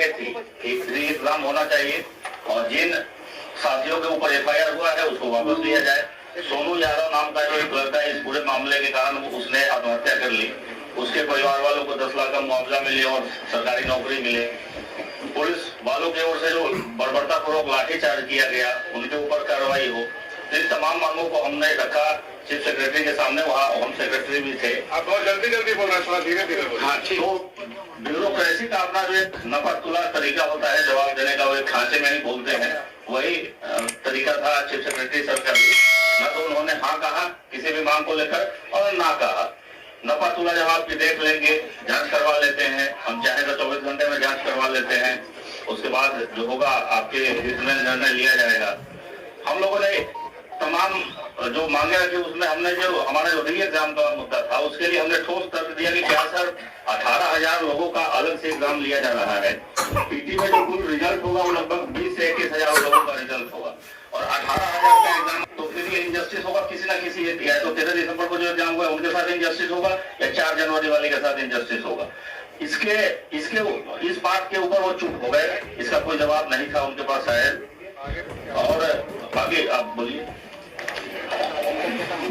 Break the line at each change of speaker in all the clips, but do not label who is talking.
मांगे थी कि री एग्जाम होना चाहिए और जिन साथियों के ऊपर FIR हुआ है उसको वापस लिया जाए। सोनू यादव नाम का जो एक लड़का इस पूरे मामले के कारण उसने आत्महत्या कर ली, उसके परिवार वालों को 10 लाख का मुआवजा मिले और सरकारी नौकरी मिले। पुलिस वालों की ओर से जो बर्बरतापूर्वक लाठीचार्ज किया गया उनके ऊपर कार्रवाई हो। इन तमाम मांगों को हमने रखा चीफ सेक्रेटरी के सामने, वहाँ होम सेक्रेटरी भी थे।
आप बहुत जल्दी बोल रहे हैं, थोड़ा धीरे धीरे बोलिए।
हाँ ठीक। तो ब्यूरोक्रेसी का अपना जो एक नफरतुला तरीका होता है जवाब देने का, वो एक खांचे में ही बोलते हैं, वही तरीका था चीफ सेक्रेटरी सर का भी। न तो उन्होंने हाँ कहा किसी भी मांग को लेकर और ना कहा। नफरतुला जवाब की देख लेंगे, जांच करवा लेते हैं, हम चाहे तो 24 घंटे में जांच करवा लेते हैं, उसके बाद जो होगा आपके हित में निर्णय लिया जाएगा। हम लोगों ने तमाम जो मांगे रखी उसमें हमने जो हमारा जो री एग्जाम का मुद्दा था उसके लिए हमने ठोस तर्क दिया कि क्या सर 18,000 लोगों का अलग से एग्जाम लिया जा रहा है। PT में जो कुल रिजल्ट होगा वो लगभग 20 से 21,000 लोगों का रिजल्ट होगा और 18,000 का एग्जाम, तो फिर ये इंजस्टिस होगा किसी ना किसी, या तो 13 दिसंबर को जो एग्जाम हुआ उनके साथ इंजस्टिस होगा या 4 जनवरी वाले के साथ इंजस्टिस होगा। इस बात के ऊपर वो चुप हो गए, इसका कोई जवाब नहीं था उनके पास शायद। और आगे आप बोलिए।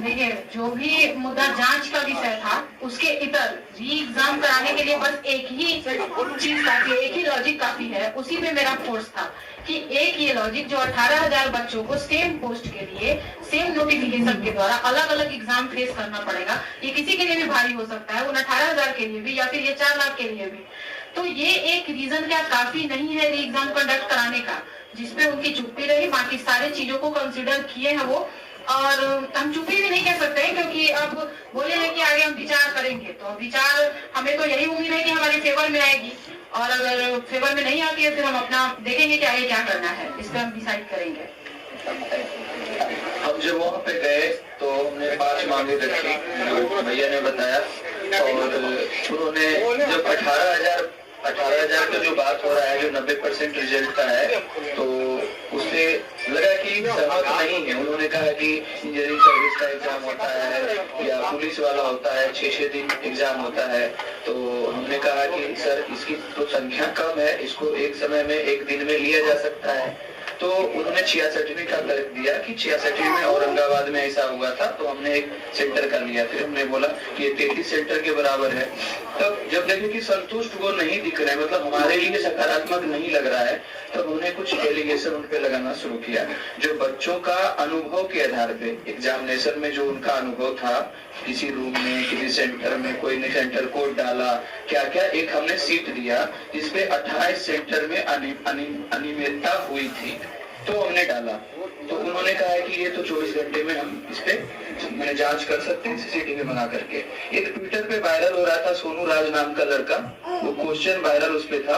देखिए, जो भी मुद्दा जांच का विषय था उसके इतर री एग्जाम कराने के लिए बस एक ही चीज काफी, एक ही लॉजिक काफी है। उसी पे मेरा फोर्स था कि एक ये लॉजिक जो 18,000 बच्चों को सेम पोस्ट के लिए सेम नोटिफिकेशन के द्वारा अलग अलग एग्जाम फेस करना पड़ेगा, ये किसी के लिए भी भारी हो सकता है, उन 18,000 के लिए भी या फिर ये 4 लाख के लिए भी। तो ये एक रीजन क्या काफी नहीं है री एग्जाम कंडक्ट कराने का, जिसपे उनकी चुप्पी रही। बाकी सारे चीजों को कंसिडर किए हैं वो, और हम चुप्पी भी नहीं कह सकते हैं क्योंकि अब बोले हैं कि आगे हम विचार करेंगे। तो विचार हमें तो यही उम्मीद है कि हमारे फेवर में आएगी, और अगर फेवर में नहीं आती है फिर हम अपना देखेंगे कि आगे क्या करना है, इस पर हम डिसाइड करेंगे।
हम जब वहाँ पे गए तो हमने 5 मांगे रखी जो भैया ने बताया, और उन्होंने जब 18,000 का जो बात हो रहा है, जो 90% रिजल्ट का है, तो उससे लगा कि सहमत नहीं है। उन्होंने कहा कि इंजीनियरिंग सर्विस का एग्जाम होता है या पुलिस वाला होता है, 6 दिन एग्जाम होता है। तो हमने कहा कि सर इसकी तो संख्या कम है, इसको एक समय में एक दिन में लिया जा सकता है। तो उन्होंने 66वीं का तर्क दिया कि 66वीं में औरंगाबाद में ऐसा हुआ था, तो हमने एक सेंटर कर लिया। फिर हमने बोला कि ये 33 सेंटर के बराबर है। तब जब देखे कि संतुष्ट वो नहीं दिख रहे, मतलब हमारे लिए सकारात्मक नहीं लग रहा है, तब हमने कुछ एलिगेशन उन पे लगाना शुरू किया। जो बच्चों का अनुभव के आधार पे एग्जामिनेशन में जो उनका अनुभव था, किसी रूम में, किसी सेंटर में, कोई ने सेंटर कोड डाला, क्या क्या, एक हमने सीट दिया जिसपे 28 सेंटर में अनियमितता हुई थी, तो हमने डाला। तो उन्होंने कहा है कि ये तो 24 घंटे में हम इस पे मैंने जांच कर सकते हैं CCTV बना करके। एक ट्विटर पे वायरल हो रहा था, सोनू राज नाम का लड़का, वो क्वेश्चन वायरल उस पे था,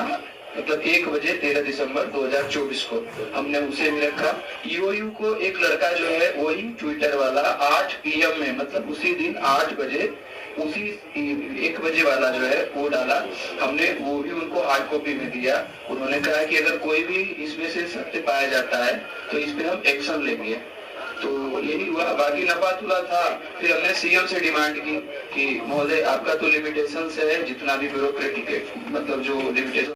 मतलब 1 बजे 13 दिसंबर 2024 को हमने उसे भी रखा। EOU को एक लड़का जो है वही ट्विटर वाला 8 PM में, मतलब उसी दिन 8 बजे उसी 1 बजे वाला जो है वो डाला हमने, वो भी उनको हार्ड कॉपी में दिया। उन्होंने कहा कि अगर कोई भी इसमें से सत्य पाया जाता है तो इस पे हम एक्शन लेंगे। तो यही हुआ, बाकी नफातुला था। फिर हमने CM से डिमांड की कि महोदय आपका तो लिमिटेशन है, जितना भी ब्यूरोक्रेटिक है, मतलब जो लिमिटेशन